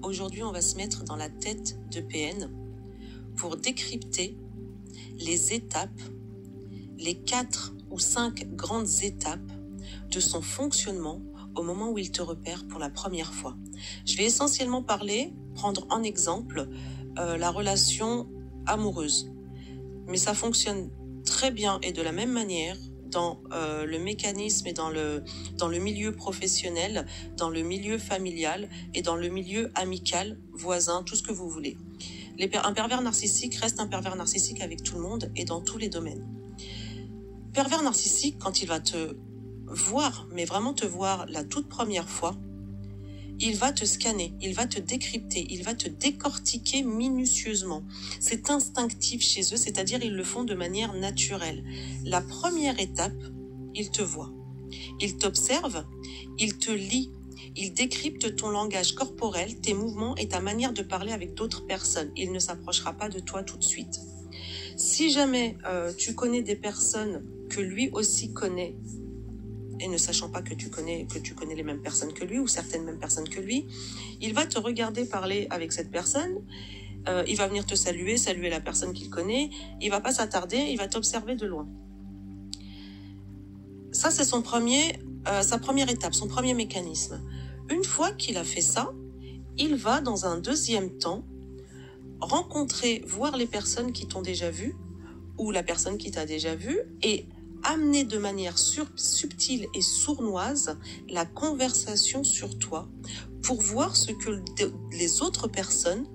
aujourd'hui, on va se mettre dans la tête de PN pour décrypter les étapes, les 4 ou 5 grandes étapes de son fonctionnement au moment où il te repère pour la première fois. Je vais essentiellement prendre en exemple la relation amoureuse. Mais ça fonctionne très bien et de la même manière dans le mécanisme et dans le milieu professionnel, dans le milieu familial et dans le milieu amical, voisin, tout ce que vous voulez. Un pervers narcissique reste un pervers narcissique avec tout le monde et dans tous les domaines. Pervers narcissique, quand il va te voir, mais vraiment te voir la toute première fois, il va te scanner, il va te décrypter, il va te décortiquer minutieusement. C'est instinctif chez eux, c'est-à-dire ils le font de manière naturelle. La première étape, il te voit. Il t'observe, il te lit, il décrypte ton langage corporel, tes mouvements et ta manière de parler avec d'autres personnes. Il ne s'approchera pas de toi tout de suite. Si jamais tu connais des personnes que lui aussi connaît, et ne sachant pas que tu connais les mêmes personnes que lui ou certaines mêmes personnes que lui, il va te regarder parler avec cette personne, il va venir te saluer la personne qu'il connaît, il va pas s'attarder, il va t'observer de loin. Ça, c'est sa première étape, son premier mécanisme. Une fois qu'il a fait ça, il va dans un deuxième temps voir les personnes qui t'ont déjà vu ou la personne qui t'a déjà vu et amener de manière subtile et sournoise la conversation sur toi pour voir ce que les autres personnes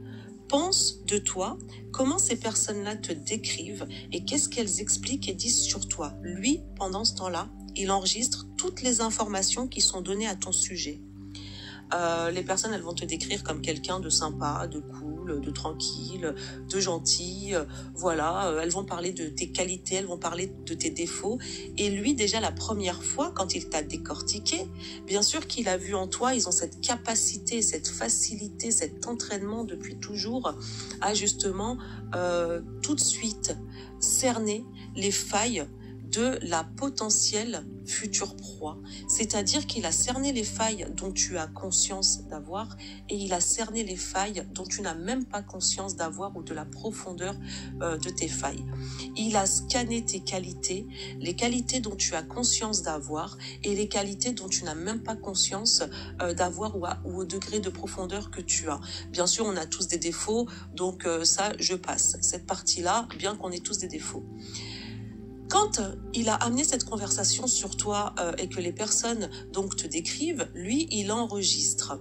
pensent de toi, comment ces personnes-là te décrivent et qu'est-ce qu'elles expliquent et disent sur toi. Lui, pendant ce temps-là, il enregistre toutes les informations qui sont données à ton sujet. Les personnes, elles vont te décrire comme quelqu'un de sympa, de cool, de tranquille, de gentil. Voilà, elles vont parler de tes qualités, elles vont parler de tes défauts. Et lui, déjà la première fois, quand il t'a décortiqué, bien sûr qu'il a vu en toi, ils ont cette capacité, cette facilité, cet entraînement depuis toujours à justement tout de suite cerner les failles de la potentielle future proie. C'est-à-dire qu'il a cerné les failles dont tu as conscience d'avoir et il a cerné les failles dont tu n'as même pas conscience d'avoir ou de la profondeur de tes failles. Il a scanné tes qualités, les qualités dont tu as conscience d'avoir et les qualités dont tu n'as même pas conscience d'avoir ou au degré de profondeur que tu as. Bien sûr, on a tous des défauts, donc ça, je passe. Cette partie-là, bien qu'on ait tous des défauts. Quand il a amené cette conversation sur toi et que les personnes donc te décrivent, lui, il enregistre.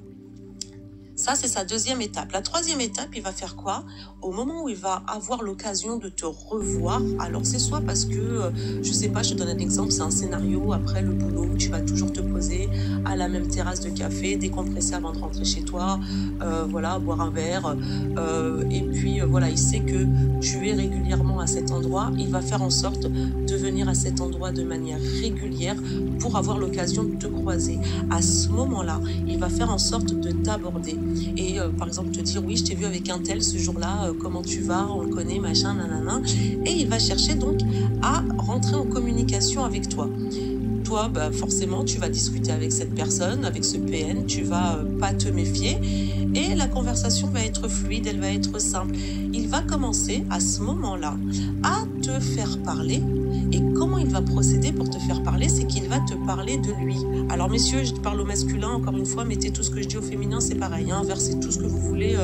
Ça, c'est sa deuxième étape. La troisième étape, il va faire quoi? Au moment où il va avoir l'occasion de te revoir, alors c'est soit parce que, je sais pas, je te donne un exemple, c'est un scénario après le boulot où tu vas toujours te poser à la même terrasse de café, décompresser avant de rentrer chez toi, voilà, boire un verre, et puis voilà, il sait que tu es régulièrement à cet endroit, il va faire en sorte de venir à cet endroit de manière régulière pour avoir l'occasion de te croiser. À ce moment-là, il va faire en sorte de t'aborder. Et par exemple te dire oui, je t'ai vu avec un tel ce jour-là, comment tu vas, on le connaît, machin, nanana, et il va chercher donc à rentrer en communication avec toi. Toi, bah, forcément, tu vas discuter avec cette personne, avec ce PN, tu vas pas te méfier et la conversation va être fluide, elle va être simple. Il va commencer à ce moment-là à te faire parler. Et comment il va procéder pour te faire parler, c'est qu'il va te parler de lui. Alors messieurs, je parle au masculin, encore une fois, mettez tout ce que je dis au féminin, c'est pareil, hein, versez tout ce que vous voulez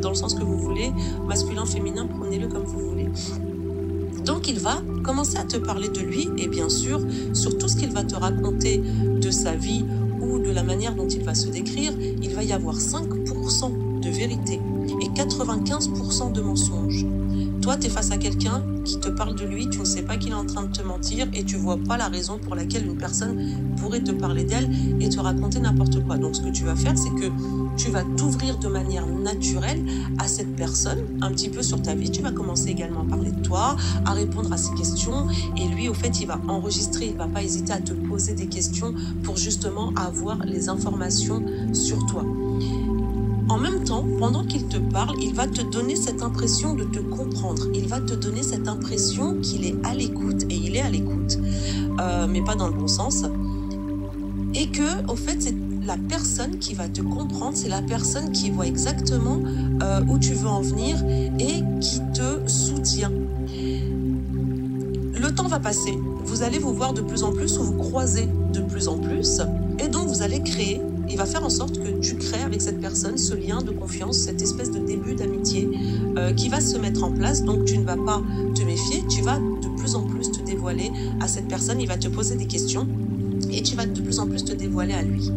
dans le sens que vous voulez, masculin, féminin, prenez-le comme vous voulez. Donc il va commencer à te parler de lui et bien sûr, sur tout ce qu'il va te raconter de sa vie ou de la manière dont il va se décrire, il va y avoir 5% de vérité et 95% de mensonge. Toi, tu es face à quelqu'un qui te parle de lui, tu ne sais pas qu'il est en train de te mentir et tu vois pas la raison pour laquelle une personne pourrait te parler d'elle et te raconter n'importe quoi. Donc, ce que tu vas faire, c'est que tu vas t'ouvrir de manière naturelle à cette personne, un petit peu sur ta vie. Tu vas commencer également à parler de toi, à répondre à ses questions et lui, au fait, il va enregistrer, il va pas hésiter à te poser des questions pour justement avoir les informations sur toi. En même temps, pendant qu'il te parle, il va te donner cette impression de te comprendre. Il va te donner cette impression qu'il est à l'écoute, et il est à l'écoute, mais pas dans le bon sens. Et que, au fait, la personne qui va te comprendre, c'est la personne qui voit exactement où tu veux en venir et qui te soutient. Le temps va passer, vous allez vous voir de plus en plus ou vous croiser de plus en plus et donc vous allez créer, il va faire en sorte que tu crées avec cette personne ce lien de confiance, cette espèce de début d'amitié qui va se mettre en place. Donc tu ne vas pas te méfier, tu vas de plus en plus te dévoiler à cette personne, il va te poser des questions et tu vas de plus en plus te dévoiler à lui.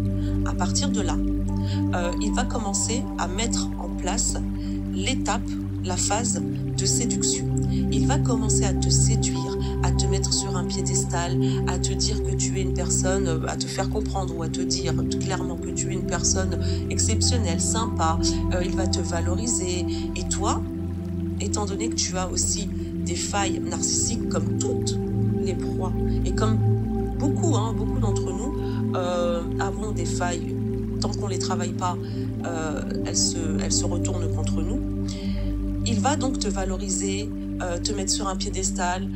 À partir de là, il va commencer à mettre en place l'étape, la phase de séduction. Il va commencer à te séduire, à te mettre sur un piédestal, à te dire que tu es une personne, à te faire comprendre ou à te dire clairement que tu es une personne exceptionnelle, sympa, il va te valoriser. Et toi, étant donné que tu as aussi des failles narcissiques comme toutes les proies, et comme beaucoup d'entre nous avons des failles, tant qu'on ne les travaille pas, elles se retournent contre nous. Il va donc te valoriser, te mettre sur un piédestal,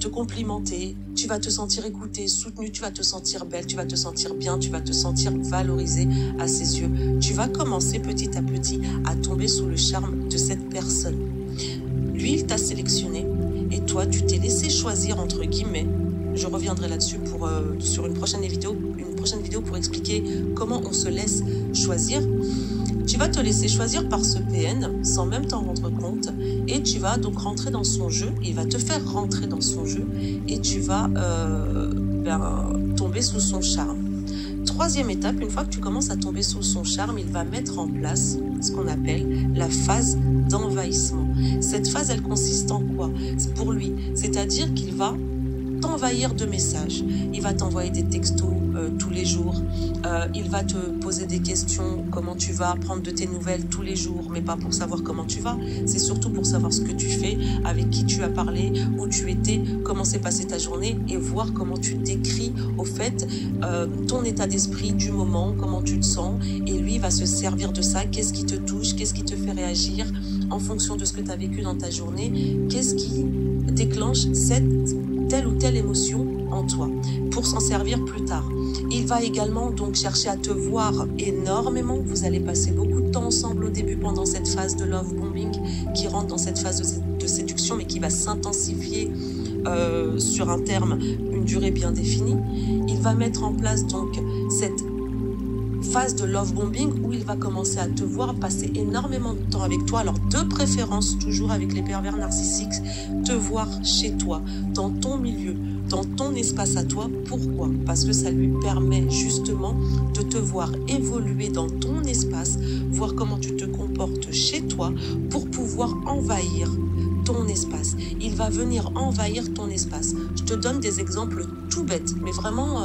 te complimenter, tu vas te sentir écoutée, soutenue, tu vas te sentir belle, tu vas te sentir bien, tu vas te sentir valorisée à ses yeux. Tu vas commencer petit à petit à tomber sous le charme de cette personne. Lui, il t'a sélectionné et toi, tu t'es laissé choisir entre guillemets. Je reviendrai là-dessus sur une prochaine vidéo pour expliquer comment on se laisse choisir. Tu vas te laisser choisir par ce PN sans même t'en rendre compte et tu vas donc rentrer dans son jeu, il va te faire rentrer dans son jeu et tu vas tomber sous son charme. Troisième étape, une fois que tu commences à tomber sous son charme, il va mettre en place ce qu'on appelle la phase d'envahissement. Cette phase, elle consiste en quoi? Pour lui, c'est-à-dire qu'il va t'envahir de messages. Il va t'envoyer des textos tous les jours. Il va te poser des questions, comment tu vas, prendre de tes nouvelles tous les jours, mais pas pour savoir comment tu vas. C'est surtout pour savoir ce que tu fais, avec qui tu as parlé, où tu étais, comment s'est passée ta journée et voir comment tu décris au fait ton état d'esprit du moment, comment tu te sens. Et lui, il va se servir de ça. Qu'est-ce qui te touche? Qu'est-ce qui te fait réagir en fonction de ce que tu as vécu dans ta journée? Qu'est-ce qui déclenche telle ou telle émotion en toi pour s'en servir plus tard. Il va également donc chercher à te voir énormément. Vous allez passer beaucoup de temps ensemble au début pendant cette phase de love bombing qui rentre dans cette phase de séduction mais qui va s'intensifier sur un terme, une durée bien définie. Il va mettre en place donc cette phase de love bombing où il va commencer à te voir passer énormément de temps avec toi. Alors de préférence, toujours avec les pervers narcissiques, te voir chez toi, dans ton milieu, dans ton espace à toi. Pourquoi? Parce que ça lui permet justement de te voir évoluer dans ton espace, voir comment tu te comportes chez toi pour pouvoir envahir ton espace. Il va venir envahir ton espace. Je te donne des exemples tout bêtes, mais vraiment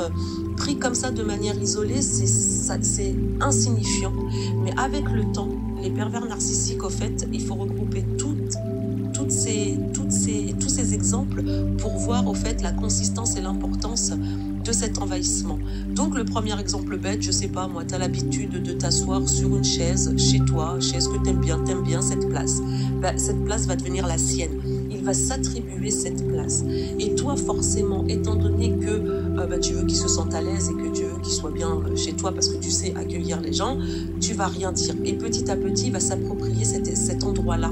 pris comme ça de manière isolée, c'est insignifiant. Mais avec le temps, les pervers narcissiques, au fait, il faut regrouper tous ces exemples pour voir au fait la consistance et l'importance de cet envahissement. Donc le premier exemple bête, je sais pas moi, tu as l'habitude de t'asseoir sur une chaise chez toi, chaise que t'aimes bien cette place. Cette place va devenir la sienne. Il va s'attribuer cette place. Et toi forcément, étant donné que tu veux qu'il se sente à l'aise et que tu veux qu'il soit bien chez toi parce que tu sais accueillir les gens, tu vas rien dire. Et petit à petit, il va s'approprier cet endroit-là.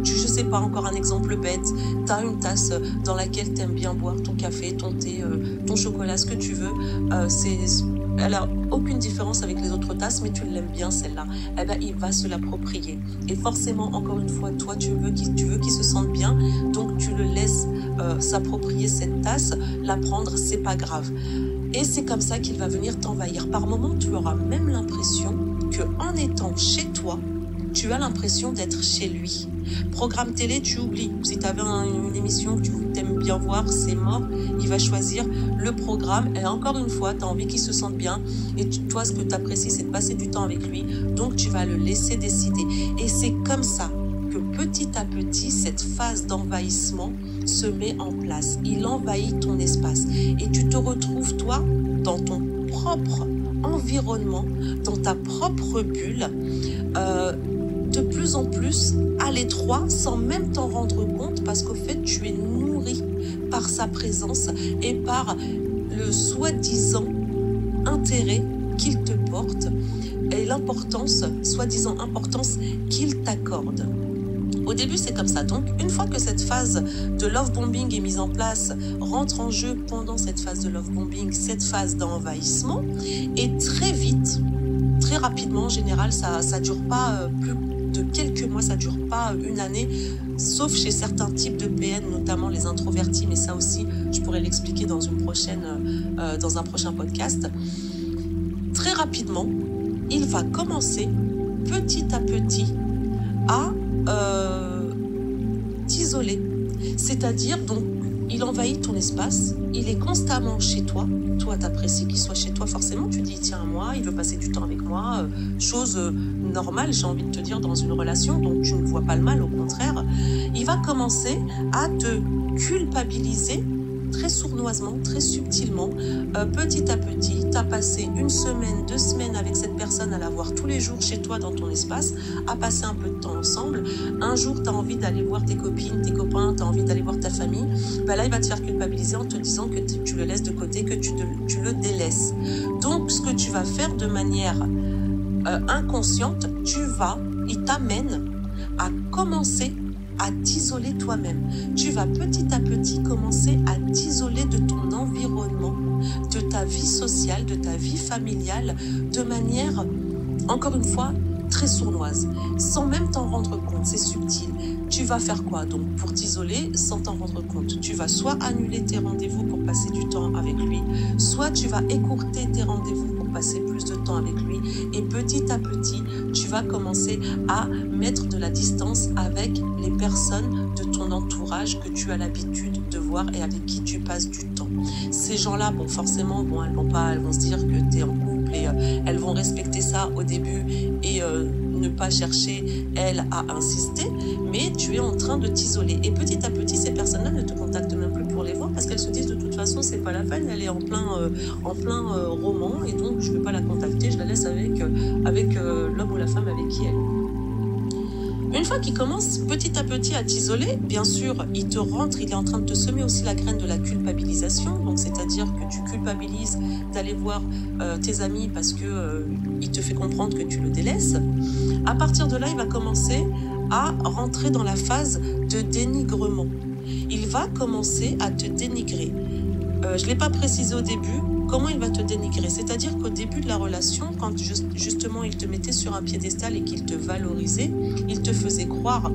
Je sais pas, encore un exemple bête, tu as une tasse dans laquelle tu aimes bien boire ton café, ton thé, ton chocolat, ce que tu veux. Elle n'a aucune différence avec les autres tasses, mais tu l'aimes bien celle-là. Eh ben, il va se l'approprier. Et forcément, encore une fois, toi, tu veux qu'il se sente bien, donc tu le laisses s'approprier cette tasse, la prendre, c'est pas grave. Et c'est comme ça qu'il va venir t'envahir. Par moments, tu auras même l'impression qu'en étant chez toi, tu as l'impression d'être chez lui. Programme télé, tu oublies. Si tu avais une émission que tu aimes bien voir, c'est mort. Il va choisir le programme. Et encore une fois, tu as envie qu'il se sente bien. Et toi, ce que tu apprécies, c'est de passer du temps avec lui. Donc, tu vas le laisser décider. Et c'est comme ça que petit à petit, cette phase d'envahissement se met en place. Il envahit ton espace. Et tu te retrouves, toi, dans ton propre environnement, dans ta propre bulle, de plus en plus à l'étroit sans même t'en rendre compte parce qu'au fait tu es nourri par sa présence et par le soi-disant intérêt qu'il te porte et l'importance, soi-disant importance, qu'il t'accorde. Au début, c'est comme ça. Donc, une fois que cette phase de love bombing est mise en place, rentre en jeu pendant cette phase de love bombing, cette phase d'envahissement, et très vite, très rapidement, en général, ça dure pas plus de quelques mois, ça dure pas une année, sauf chez certains types de PN, notamment les introvertis, mais ça aussi, je pourrais l'expliquer dans un prochain podcast. Très rapidement, il va commencer petit à petit à t'isoler. C'est-à-dire, donc, il envahit ton espace, il est constamment chez toi. Toi, t'apprécies qu'il soit chez toi, forcément. Tu dis, tiens, moi, il veut passer du temps avec moi. Chose normale, j'ai envie de te dire, dans une relation. Donc, tu ne vois pas le mal, au contraire. Il va commencer à te culpabiliser très sournoisement, très subtilement, petit à petit. Tu as passé 1 semaine, 2 semaines avec cette personne à la voir tous les jours chez toi dans ton espace, à passer un peu de temps ensemble. Un jour, tu as envie d'aller voir tes copines, tes copains, tu as envie d'aller voir ta famille. Ben là, il va te faire culpabiliser en te disant que tu le laisses de côté, que tu le délaisses. Donc, ce que tu vas faire de manière inconsciente, il t'amène à commencer à t'isoler toi-même. Tu vas petit à petit commencer à t'isoler de ton environnement, de ta vie sociale, de ta vie familiale, de manière, encore une fois, très sournoise, sans même t'en rendre compte, c'est subtil. Tu vas faire quoi donc pour t'isoler sans t'en rendre compte? Tu vas soit annuler tes rendez-vous pour passer du temps avec lui, soit tu vas écourter tes rendez-vous pour passer plus de temps avec lui, et petit à petit, tu vas commencer à mettre de la distance avec les personnes de ton entourage que tu as l'habitude de voir et avec qui tu passes du temps. Ces gens-là, bon, forcément, bon, elles vont se dire que tu es en couple et elles vont respecter ça au début et ne pas chercher, elles, à insister, mais tu es en train de t'isoler. Et petit à petit, ces personnes-là ne te contactent même plus pour les voir parce qu'elles se disent de toute façon, c'est pas la peine, elle est en plein roman et donc je ne vais pas la contacter, je la laisse avec l'homme ou la femme avec qui elle est. Une fois qu'il commence petit à petit à t'isoler, bien sûr, il est en train de te semer aussi la graine de la culpabilisation, donc c'est-à-dire que tu culpabilises d'aller voir tes amis parce que il te fait comprendre que tu le délaisses. À partir de là, il va commencer à rentrer dans la phase de dénigrement. Il va commencer à te dénigrer. Je ne l'ai pas précisé au début, comment il va te dénigrer. C'est-à-dire qu'au début de la relation, quand justement il te mettait sur un piédestal et qu'il te valorisait, il te faisait croire,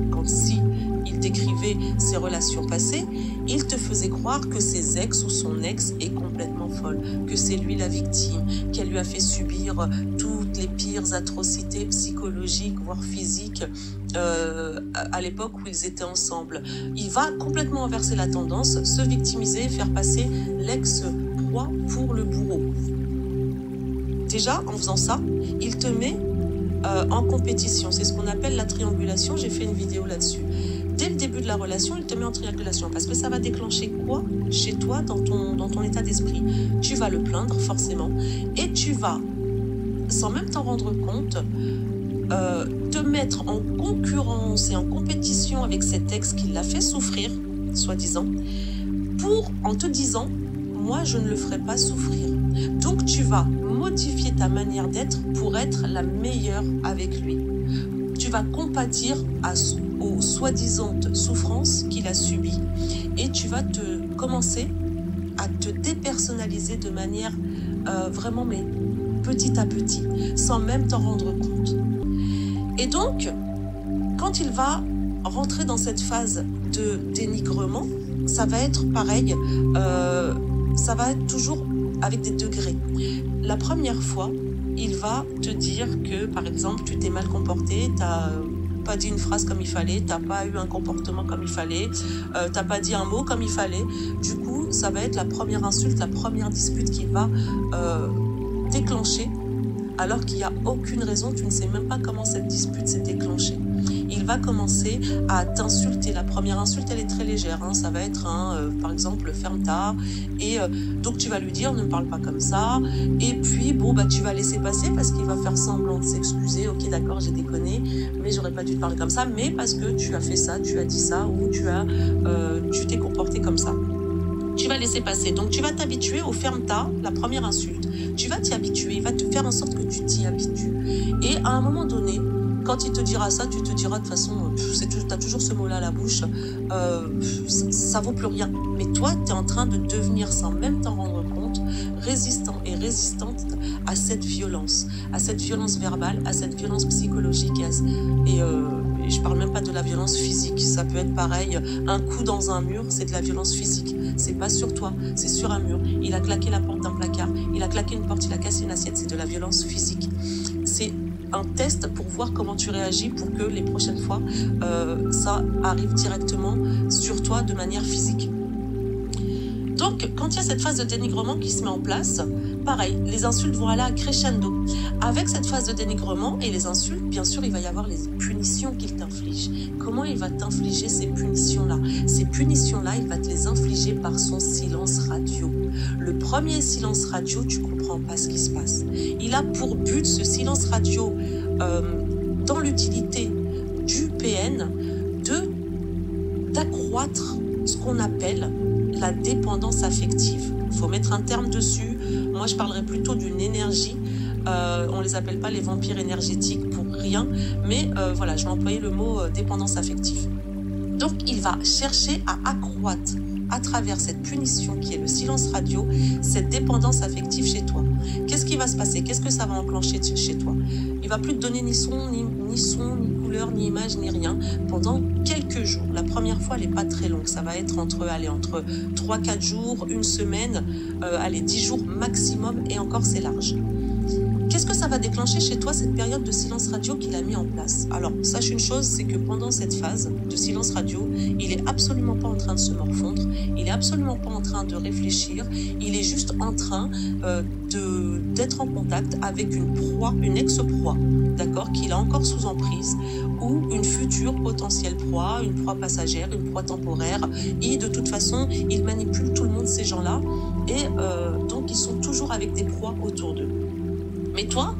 il décrivait ses relations passées, il te faisait croire que ses ex ou son ex est complètement folle, que c'est lui la victime, qu'elle lui a fait subir toutes les pires atrocités psychologiques, voire physiques, à l'époque où ils étaient ensemble. Il va complètement inverser la tendance, se victimiser, faire passer l'ex-proie pour le bourreau. Déjà, en faisant ça, il te met en compétition. C'est ce qu'on appelle la triangulation. J'ai fait une vidéo là-dessus. Dès le début de la relation, il te met en triangulation parce que ça va déclencher quoi chez toi dans ton état d'esprit? Tu vas le plaindre forcément et tu vas, sans même t'en rendre compte, te mettre en concurrence et en compétition avec cet ex qui l'a fait souffrir, soi-disant, en te disant « moi, je ne le ferai pas souffrir ». Donc, tu vas modifier ta manière d'être pour être la meilleure avec lui. Tu vas compatir aux soi-disant souffrances qu'il a subies et tu vas commencer à te dépersonnaliser de manière vraiment, mais petit à petit, sans même t'en rendre compte. Et donc, quand il va rentrer dans cette phase de dénigrement, ça va être pareil, ça va être toujours avec des degrés. La première fois, il va te dire que, par exemple, tu t'es mal comporté, t'as pas dit une phrase comme il fallait, t'as pas eu un comportement comme il fallait, t'as pas dit un mot comme il fallait. Du coup, ça va être la première insulte, la première dispute qui va déclencher, alors qu'il n'y a aucune raison, tu ne sais même pas comment cette dispute s'est déclenchée. Il va commencer à t'insulter. La première insulte, elle est très légère, hein. Ça va être, par exemple, ferme-ta. Et donc, tu vas lui dire, ne me parle pas comme ça. Et puis, bon, bah, tu vas laisser passer parce qu'il va faire semblant de s'excuser. Ok, d'accord, j'ai déconné, mais j'aurais pas dû te parler comme ça. Mais parce que tu as fait ça, tu as dit ça, ou tu t'es comporté comme ça. Tu vas laisser passer. Donc, tu vas t'habituer au ferme-ta, la première insulte. Tu vas t'y habituer. Il va te faire en sorte que tu t'y habitues. Et à un moment donné, quand il te dira ça, tu te diras de toute façon, tu as toujours ce mot-là à la bouche, ça vaut plus rien. Mais toi, tu es en train de devenir, sans même t'en rendre compte, résistant et résistante à cette violence verbale, à cette violence psychologique. Et je parle même pas de la violence physique. Ça peut être pareil, un coup dans un mur, c'est de la violence physique. C'est pas sur toi, c'est sur un mur. Il a claqué la porte d'un placard, il a claqué une porte, il a cassé une assiette. C'est de la violence physique. C'est un test pour voir comment tu réagis pour que les prochaines fois, ça arrive directement sur toi de manière physique. Donc, quand il y a cette phase de dénigrement qui se met en place, pareil, les insultes vont aller à crescendo. Avec cette phase de dénigrement et les insultes, bien sûr, il va y avoir les punitions qu'il t'inflige. Comment il va t'infliger ces punitions-là? Ces punitions-là, il va te les infliger par son silence radio. Le premier silence radio, tu comprends pas ce qui se passe. Il a pour but, ce silence radio, dans l'utilité du PN, d'accroître ce qu'on appelle la dépendance affective. Il faut mettre un terme dessus. Moi, je parlerais plutôt d'une énergie. On ne les appelle pas les vampires énergétiques pour rien. Mais voilà, je vais employer le mot dépendance affective. Donc, il va chercher à accroître à travers cette punition qui est le silence radio, cette dépendance affective chez toi. Qu'est-ce qui va se passer? Qu'est-ce que ça va enclencher chez toi? Il va plus te donner ni son, ni couleur, ni image, ni rien pendant quelques jours. La première fois, elle n'est pas très longue. Ça va être entre 3-4 jours, une semaine, 10 jours maximum, et encore c'est large. Qu'est-ce que ça va déclencher chez toi, cette période de silence radio qu'il a mis en place? Alors, sache une chose, c'est que pendant cette phase de silence radio, il est absolument pas en train de se morfondre, il est absolument pas en train de réfléchir, il est juste en train d'être en contact avec une proie, une ex-proie, d'accord, qu'il a encore sous emprise, ou une future potentielle proie, une proie passagère, une proie temporaire, et de toute façon, il manipule tout le monde, ces gens-là, et donc ils sont toujours avec des proies autour d'eux. Mais toi,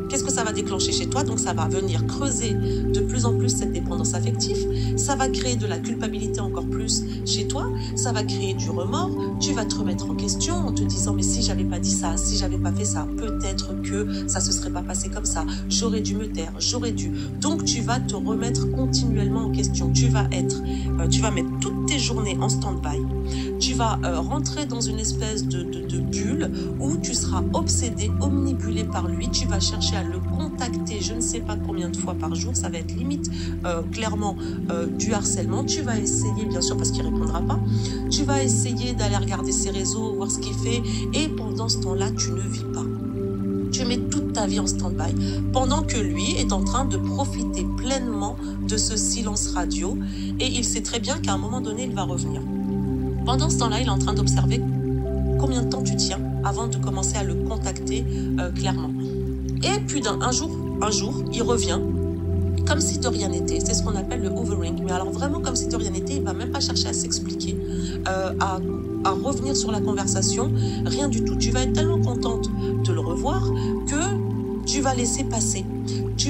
qu'est-ce que ça va déclencher chez toi? Donc ça va venir creuser de plus en plus cette dépendance affective, ça va créer de la culpabilité encore plus chez toi, ça va créer du remords, tu vas te remettre en question en te disant mais si j'avais pas dit ça, si j'avais pas fait ça, peut-être que ça se serait pas passé comme ça, j'aurais dû me taire, j'aurais dû. Donc tu vas te remettre continuellement en question, tu vas mettre toutes tes journées en stand-by, tu vas rentrer dans une espèce de bulle où tu seras obsédé, omnibulé par lui, tu vas chercher à le contacter je ne sais pas combien de fois par jour, ça va être limite clairement du harcèlement. Tu vas essayer, bien sûr parce qu'il ne répondra pas, tu vas essayer d'aller regarder ses réseaux, voir ce qu'il fait, et pendant ce temps-là tu ne vis pas. Tu mets toute ta vie en stand-by pendant que lui est en train de profiter pleinement de ce silence radio, et il sait très bien qu'à un moment donné il va revenir. Pendant ce temps-là, il est en train d'observer combien de temps tu tiens avant de commencer à le contacter clairement. Et puis un jour, il revient comme si de rien n'était. C'est ce qu'on appelle le hovering. Mais alors vraiment comme si de rien n'était, il ne va même pas chercher à s'expliquer, à revenir sur la conversation, rien du tout. Tu vas être tellement contente de le revoir que tu vas laisser passer.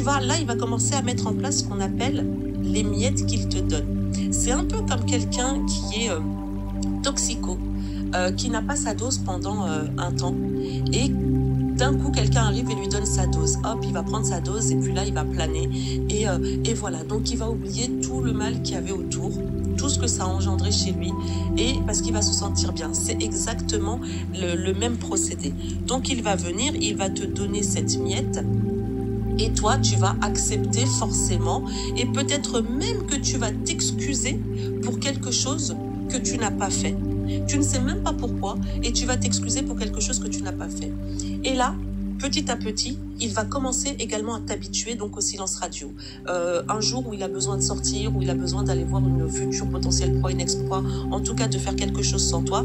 Là, il va commencer à mettre en place ce qu'on appelle les miettes qu'il te donne. C'est un peu comme quelqu'un qui est toxico, qui n'a pas sa dose pendant un temps, et d'un coup quelqu'un arrive et lui donne sa dose, hop, il va prendre sa dose et puis là il va planer, et voilà, donc il va oublier tout le mal qu'il y avait autour, tout ce que ça a engendré chez lui, et parce qu'il va se sentir bien. C'est exactement le même procédé. Donc il va venir, il va te donner cette miette, et toi tu vas accepter forcément, et peut-être même que tu vas t'excuser pour quelque chose que tu n'as pas fait. Tu ne sais même pas pourquoi, et tu vas t'excuser pour quelque chose que tu n'as pas fait. Et là, petit à petit, il va commencer également à t'habituer donc au silence radio. Un jour où il a besoin de sortir, où il a besoin d'aller voir une future potentielle proie, une ex-proie, en tout cas de faire quelque chose sans toi,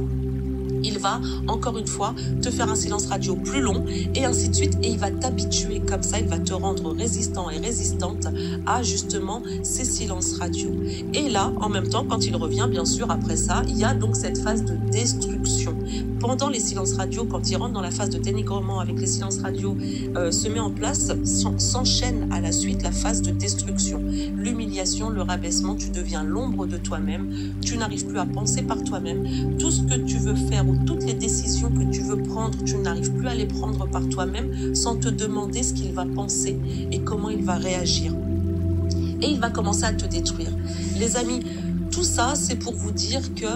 il va, encore une fois, te faire un silence radio plus long et ainsi de suite. Et il va t'habituer comme ça, il va te rendre résistant et résistante à justement ces silences radio. Et là, en même temps, quand il revient, bien sûr, après ça, il y a donc cette phase de destruction. Pendant les silences radio, quand il rentre dans la phase de dénigrement avec les silences radio, se met en place, s'enchaîne à la suite la phase de destruction. L'humiliation, le rabaissement, tu deviens l'ombre de toi-même, tu n'arrives plus à penser par toi-même. Tout ce que tu veux faire ou toutes les décisions que tu veux prendre, tu n'arrives plus à les prendre par toi-même sans te demander ce qu'il va penser et comment il va réagir. Et il va commencer à te détruire. Les amis, tout ça, c'est pour vous dire que,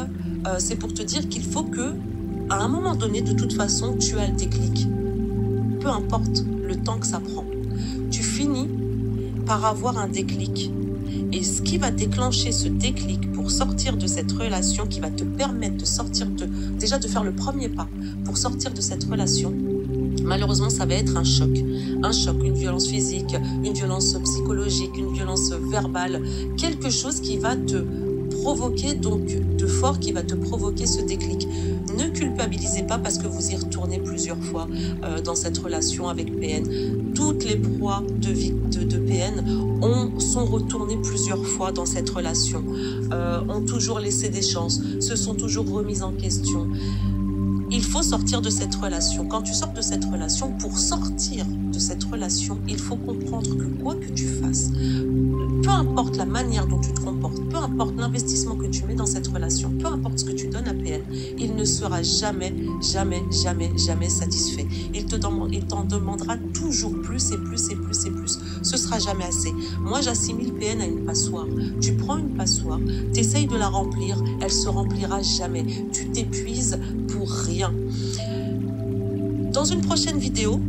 c'est pour te dire qu'il faut que, à un moment donné, de toute façon, tu as le déclic. Peu importe le temps que ça prend. Tu finis par avoir un déclic. Et ce qui va déclencher ce déclic pour sortir de cette relation, qui va te permettre de sortir déjà de faire le premier pas pour sortir de cette relation, malheureusement, ça va être un choc, une violence physique, une violence psychologique, une violence verbale, quelque chose qui va te provoquer donc de fort, qui va te provoquer ce déclic. Ne culpabilisez pas parce que vous y retournez plusieurs fois dans cette relation avec PN. Toutes les proies de PN sont retournées plusieurs fois dans cette relation, ont toujours laissé des chances, se sont toujours remises en question. Il faut sortir de cette relation. Quand tu sors de cette relation, pour sortir de cette relation, il faut comprendre que quoi que tu fasses, peu importe la manière dont tu te comportes, peu importe l'investissement que tu mets dans cette relation, peu importe ce que tu donnes à PN, il ne sera jamais, jamais, jamais, jamais satisfait. Il t'en demandera toujours plus et plus et plus et plus. Ce sera jamais assez. Moi, j'assimile PN à une passoire. Tu prends une passoire, tu essayes de la remplir, elle se remplira jamais. Tu t'épuises pour rien. Dans une prochaine vidéo,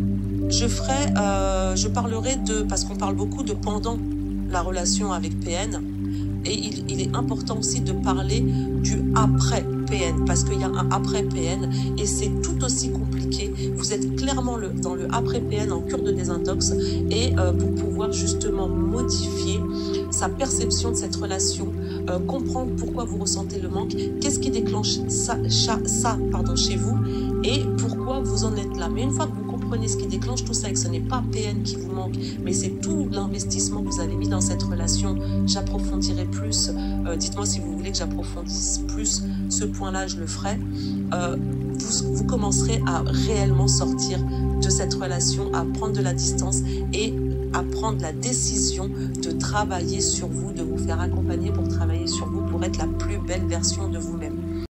je parlerai parce qu'on parle beaucoup de pendant la relation avec PN, et il est important aussi de parler du après PN, parce qu'il y a un après PN et c'est tout aussi compliqué. Vous êtes clairement dans le après PN en cure de désintox, et pour pouvoir justement modifier sa perception de cette relation, comprendre pourquoi vous ressentez le manque, qu'est-ce qui déclenche ça chez vous et pourquoi vous en êtes là. Mais une fois que vous comprenez ce qui déclenche tout ça et que ce n'est pas PN qui vous manque, mais c'est tout l'investissement que vous avez mis dans cette relation, j'approfondirai plus. Dites-moi si vous voulez que j'approfondisse plus ce point-là, je le ferai. Vous commencerez à réellement sortir de cette relation, à prendre de la distance et à prendre la décision de travailler sur vous, de vous faire accompagner pour travailler sur vous, pour être la plus belle version de vous-même.